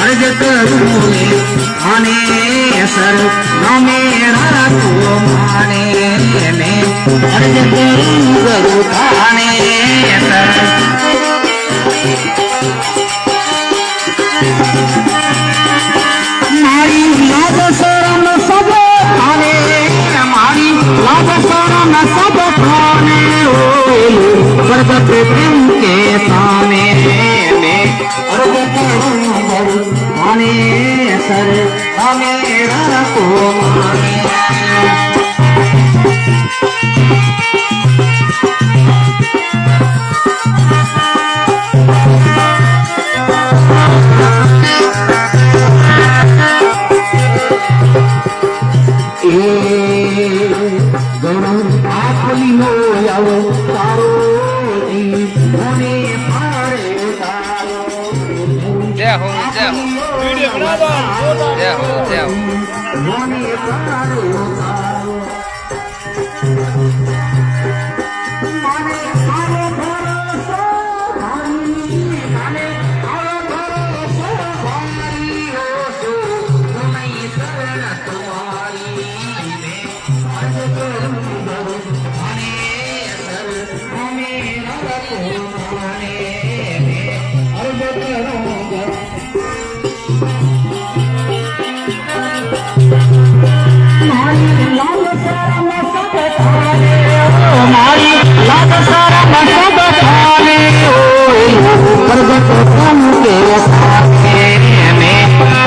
अर्ज करूँ आने सर मेरा तो माने में अर्ज करूँ आने सर मारी लाज शरम सब खाने मारी लाज शरम सब खाने प्रगट प्रेम के सामने अर्ज करूँ आने सर मेरा को माने आपली हो यावो तारो होने पारे जय हो जय हो वीडियो बना दो जय हो जय हो होने पारे माने आरो भरोसा भाई माने आरो भरोसा भाई हो सो नहीं सरल तुम्हारी अर्ज करूं आने सर मेरा को माने अर्ज करूं मारी लाल शरम सब खाने मारी लाल शरम सब खाने प्रगट तुम के साथे में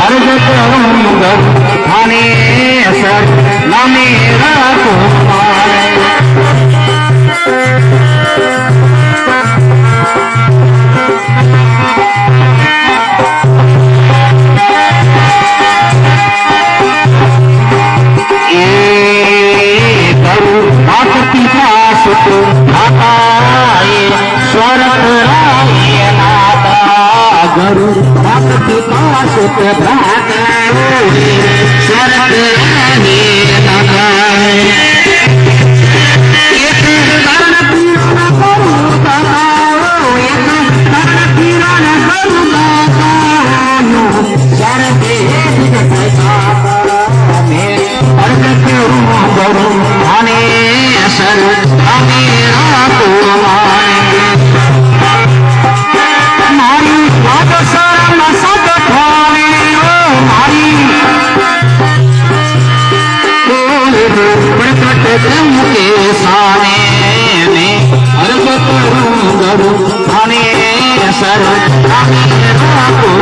अर्ज करूंगा खाने सर न मेरा को माने स्वर्ग राय नाता गरु भक्ति पास भ्रात स्वर्ग राय नाता एक कर्ण पीरण करू दाता एक कर्ण पीरण करू दाता स्वर्ग अर्ज करूं गरु आने सर मेरा को माने मारी लाज शरम सब खाने मारी प्रकट तुम के साने में अर्ज करूं गरु आने सर मेरा को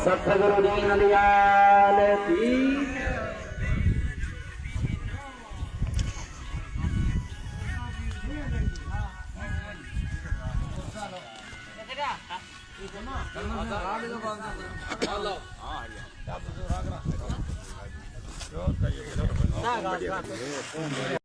सतगुरु दीन दयाल की